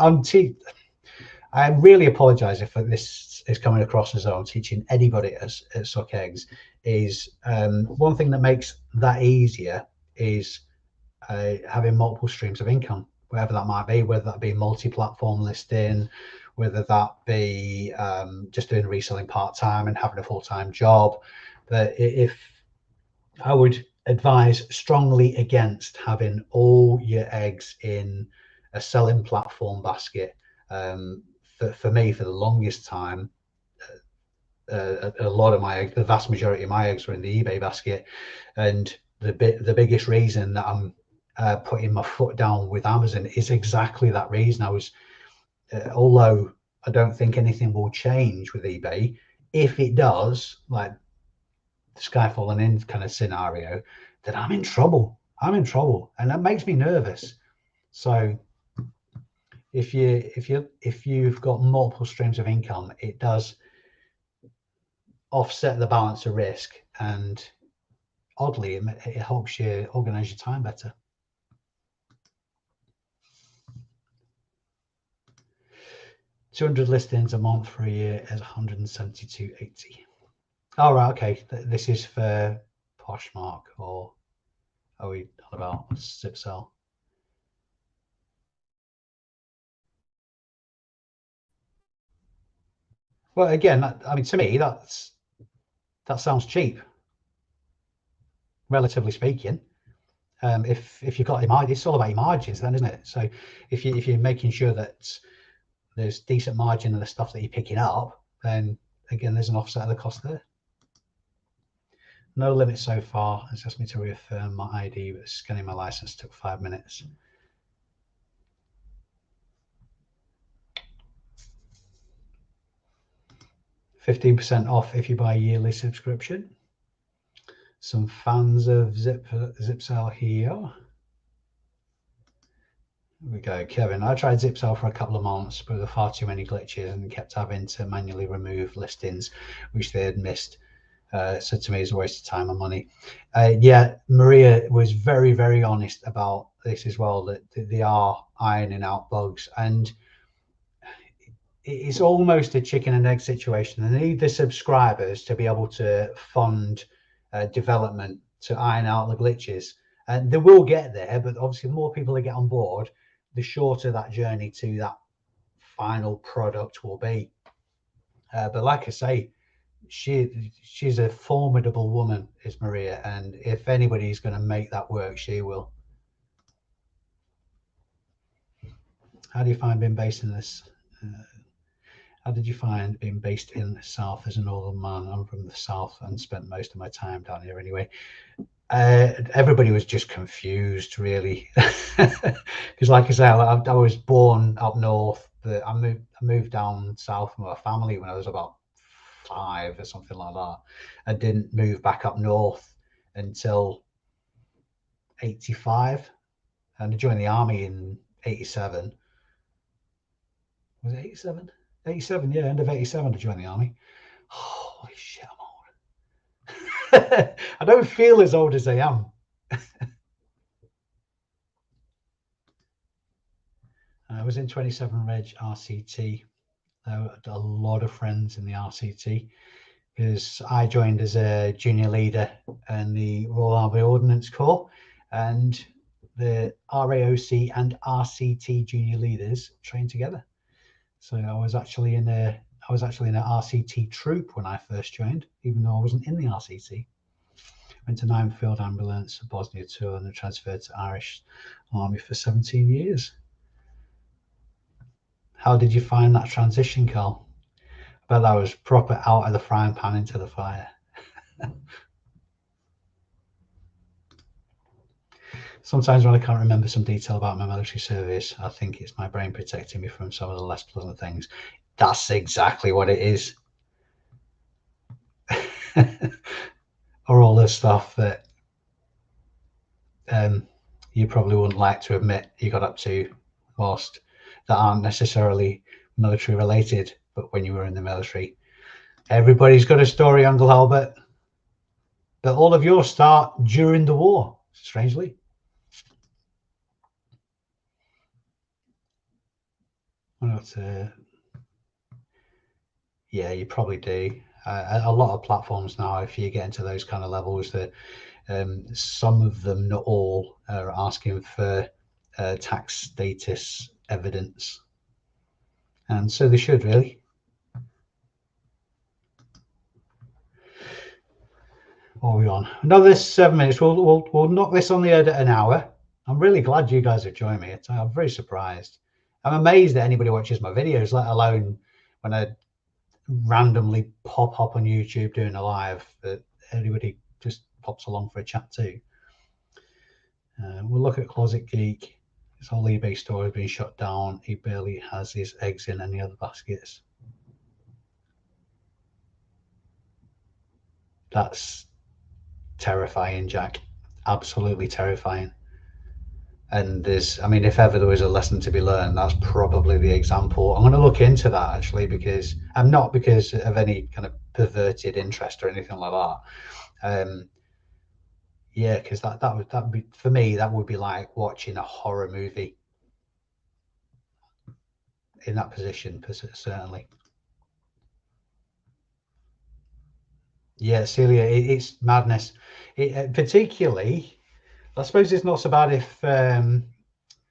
I really apologize if this is coming across as though I'm teaching anybody at suck eggs, is one thing that makes that easier is having multiple streams of income, whatever that might be, whether that be multi-platform listing, whether that be just doing reselling part-time and having a full-time job. But if I would advise strongly against having all your eggs in a selling platform basket. For me, for the longest time, a lot of my eggs, the vast majority of my eggs were in the eBay basket, and the biggest reason that I'm putting my foot down with Amazon is exactly that reason. I was, although I don't think anything will change with eBay, if it does, like the sky falling in kind of scenario, then I'm in trouble. I'm in trouble, and that makes me nervous. So if you've got multiple streams of income, it does offset the balance of risk, and oddly, it helps you organize your time better. 200 listings a month for a year is 172.80. All right, okay. This is for Poshmark, or are we on about Zipsell? Well, again, I mean, to me, that sounds cheap, relatively speaking. If you've got your margin, it's all about your margins then, isn't it? So if you're making sure that there's decent margin in the stuff that you're picking up, then again, there's an offset of the cost there. No limit so far. It's asked me to reaffirm my ID, but scanning my license took 5 minutes. %15 off if you buy a yearly subscription. Some fans of Zipsell here. Here we go, Kevin. I tried Zipsell for a couple of months, but there were far too many glitches and kept having to manually remove listings which they had missed. So to me, it's a waste of time and money. Yeah, Maria was very, very honest about this as well, that they are ironing out bugs, and it's almost a chicken and egg situation. They need the subscribers to be able to fund development to iron out the glitches, and they will get there, but obviously the more people that get on board, the shorter that journey to that final product will be. But like I say, she's a formidable woman, is Maria, and if anybody's going to make that work, she will. How do you find being based in this? How did you find being based in the South as a northern man? I'm from the South and spent most of my time down here anyway. Everybody was just confused, really, because like I say, I was born up north, but I moved down south with my family when I was about 5 or something like that. I didn't move back up north until 85, and I joined the army in 87. Was it 87? 87, yeah, end of 87 I joined the army. Holy shit, I'm old. I don't feel as old as I am. I was in 27 Reg RCT. I had a lot of friends in the RCT because I joined as a junior leader in the Royal Army Ordnance Corps, and the RAOC and RCT junior leaders trained together. So I was actually in a RCT troop when I first joined, even though I wasn't in the RCT. Went to 9 Field Ambulance, Bosnia tour, and then transferred to Irish Army for 17 years. How did you find that transition, Carl? I bet that was proper out of the frying pan into the fire. Sometimes when I can't remember some detail about my military service, I think it's my brain protecting me from some of the less pleasant things. That's exactly what it is. Or all the stuff that you probably wouldn't like to admit you got up to whilst that aren't necessarily military related, but when you were in the military. Everybody's got a story, Uncle Albert, but all of yours start during the war, strangely. Yeah, you probably do. A lot of platforms now, if you get into those kind of levels, that some of them, not all, are asking for tax status evidence, and so they should really. What are we on? Another 7 minutes. We'll knock this on the head at an hour. I'm really glad you guys have joined me. I'm very surprised. I'm amazed that anybody watches my videos, let alone when I randomly pop up on YouTube doing a live, that anybody just pops along for a chat too. We'll look at Closet Geek. His whole eBay store has been shut down. He barely has his eggs in any other baskets. That's terrifying, Jack. Absolutely terrifying. And there's, I mean, if ever there was a lesson to be learned, that's probably the example. I'm going to look into that actually, because I'm not because of any kind of perverted interest or anything like that. Yeah, because that would be, for me, that would be like watching a horror movie in that position, certainly. Yeah, Celia, it's madness. Particularly, I suppose it's not so bad if the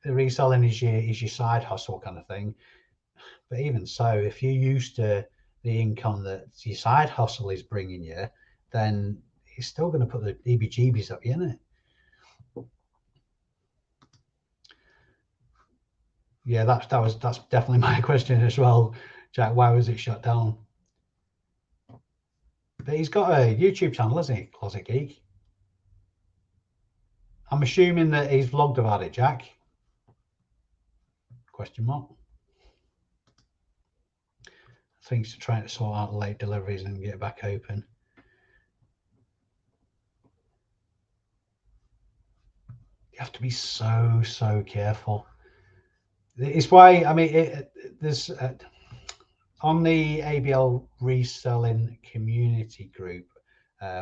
reselling is your side hustle kind of thing, but even so, if you're used to the income that your side hustle is bringing you, then it's still going to put the EBGBs up, isn't it? Yeah, that's definitely my question as well, Jack. Why was it shut down? But he's got a YouTube channel, hasn't he? Closet Geek. I'm assuming that he's vlogged about it, Jack. Question mark. I think he's trying to sort out late deliveries and get it back open. You have to be so careful. It's why, I mean, there's on the ABL reselling community group,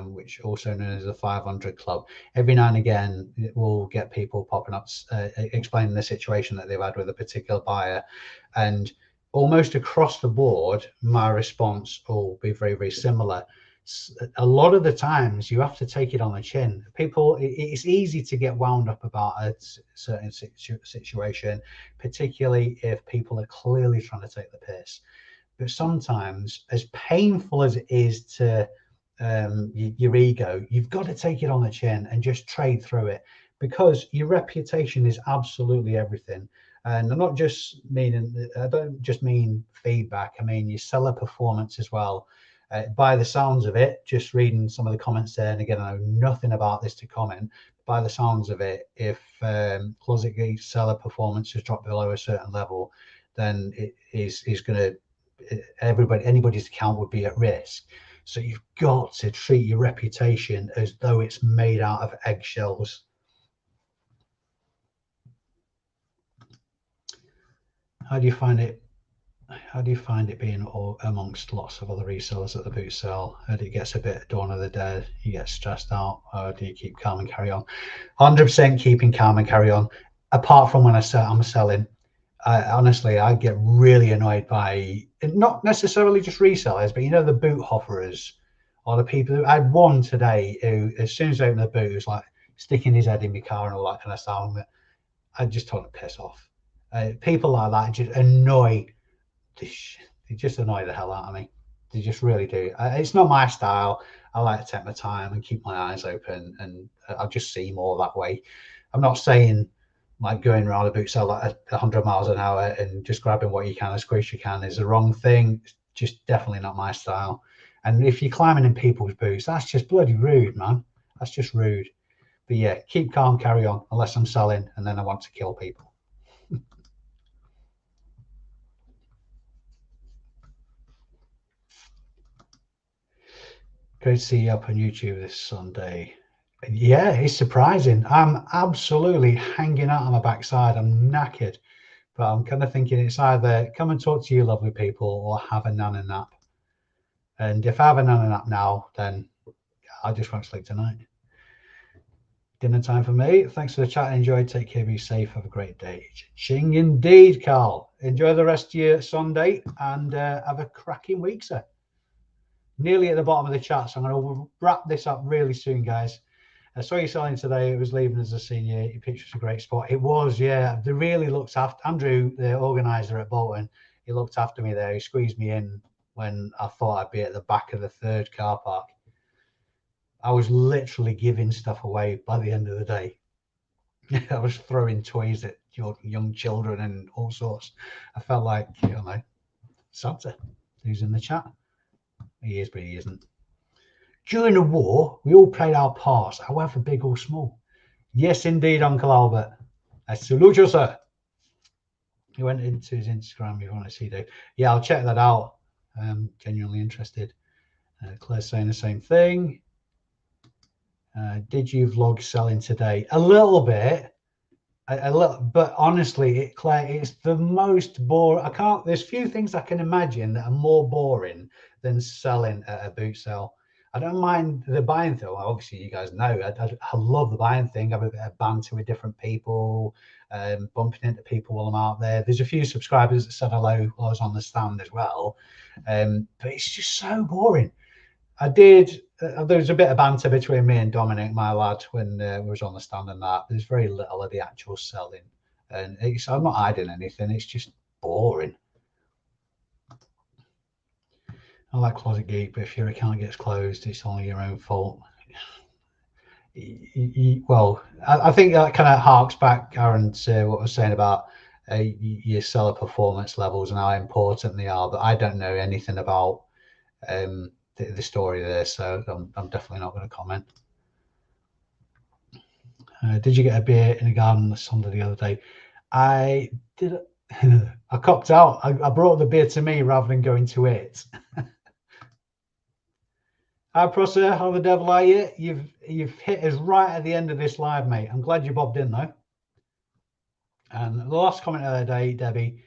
which also known as the 500 Club, every now and again it will get people popping up explaining the situation that they've had with a particular buyer, and almost across the board my response will be very similar. A lot of the times you have to take it on the chin. People, it's easy to get wound up about a certain situation, particularly if people are clearly trying to take the piss. But sometimes, as painful as it is to your ego, you've got to take it on the chin and just trade through it, because your reputation is absolutely everything. And I'm not just meaning, I don't just mean feedback, I mean your seller performance as well. By the sounds of it, just reading some of the comments there, and again, I know nothing about this to comment, by the sounds of it, if Closet Geek seller performance has dropped below a certain level, then it is going to, anybody's account would be at risk. So you've got to treat your reputation as though it's made out of eggshells. How do you find it? How do you find it being all amongst lots of other resellers at the boot sale? And it gets a bit dawn of the dead, you get stressed out, or do you keep calm and carry on? 100% keeping calm and carry on. Apart from when I'm selling, honestly, I get really annoyed by not necessarily just resellers, but you know, the boot hofferers, or the people who, I had one today who, as soon as I opened the boot, was like sticking his head in my car and all that kind of stuff. I just told him to piss off. People like that just annoy they just annoy the hell out of me. They just really do. It's not my style. I like to take my time and keep my eyes open, and I'll just see more that way. I'm not saying like going around a boot sale at 100 miles an hour and just grabbing what you can as quick as you can is the wrong thing. It's just definitely not my style. And if you're climbing in people's boots, that's just bloody rude, man. That's just rude. But yeah, keep calm, carry on, unless I'm selling and then I want to kill people. Great to see you up on YouTube this Sunday. Yeah, it's surprising. I'm absolutely hanging out on my backside. I'm knackered, but I'm kind of thinking it's either come and talk to you lovely people or have a nana nap. And if I have a nana nap now, then I just won't sleep tonight. Dinner time for me. Thanks for the chat. Enjoy. Take care. Be safe. Have a great day. Ching indeed, Carl. Enjoy the rest of your Sunday and have a cracking week, sir. Nearly at the bottom of the chat, so I'm going to wrap this up really soon, guys. I saw you selling today. It was leaving as a senior. Your picture was a great spot. It was, yeah. They really looked after Andrew, the organizer at Bolton. He looked after me there. He squeezed me in when I thought I'd be at the back of the third car park. I was literally giving stuff away by the end of the day. I was throwing toys at young children and all sorts. I felt like, you know, Santa, who's in the chat. He is, but he isn't. During the war, we all played our parts, however big or small. Yes, indeed, Uncle Albert. I salute you, sir. He went into his Instagram if you want to see Dave. Yeah, I'll check that out. I'm genuinely interested. Claire's saying the same thing. Did you vlog selling today? A little bit. A little, but honestly, Claire, it's the most boring. There's few things I can imagine that are more boring than selling at a boot sale. I don't mind the buying thing. Well, obviously, you guys know I love the buying thing. I have a bit of banter with different people, bumping into people while I'm out there. There's a few subscribers that said hello while I was on the stand as well. But it's just so boring. There was a bit of banter between me and Dominic, my lad, when we was on the stand and that. There's very little of the actual selling. And I'm not hiding anything. It's just boring. I like Closet Geek, but if your account gets closed, it's only your own fault. Well, I think that kind of harks back, Aaron, to what I was saying about your seller performance levels and how important they are. But I don't know anything about the story there, so I'm definitely not going to comment. Did you get a beer in a garden on Sunday the other day? I did. I copped out. I brought the beer to me rather than going to it. Hi, Prosser, how the devil are you? You've hit us right at the end of this live, mate. I'm glad you bobbed in, though. And the last comment of the day, Debbie,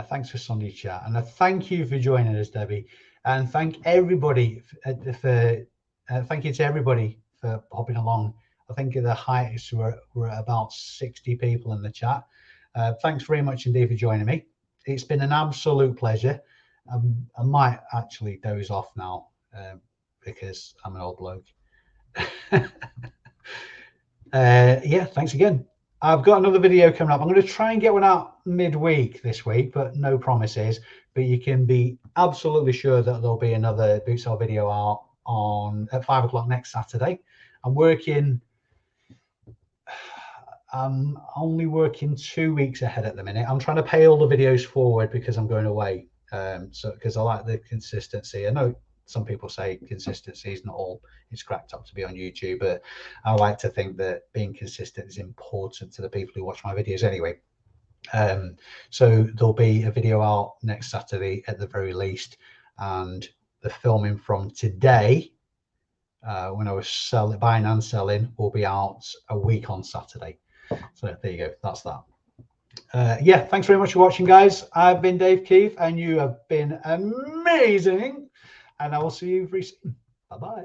thanks for Sunday chat. And thank you for joining us, Debbie. And thank everybody thank you to everybody for hopping along. I think at the highest we're at about 60 people in the chat. Thanks very much indeed for joining me. It's been an absolute pleasure. I might actually doze off now because I'm an old bloke. Yeah, thanks again. I've got another video coming up. I'm going to try and get one out midweek this week, but no promises. But you can be absolutely sure that there'll be another boot sale video out at 5 o'clock next Saturday. I'm only working 2 weeks ahead at the minute. I'm trying to pay all the videos forward because I'm going away. So because I like the consistency. I know some people say consistency is not all it's cracked up to be on YouTube, but I like to think that being consistent is important to the people who watch my videos anyway. So there'll be a video out next Saturday at the very least, and the filming from today, when I was buying and selling, will be out a week on Saturday. So there you go, that's that. Yeah, thanks very much for watching, guys. I've been Dave Keeffe, and you have been amazing. And I will see you very soon. Bye-bye.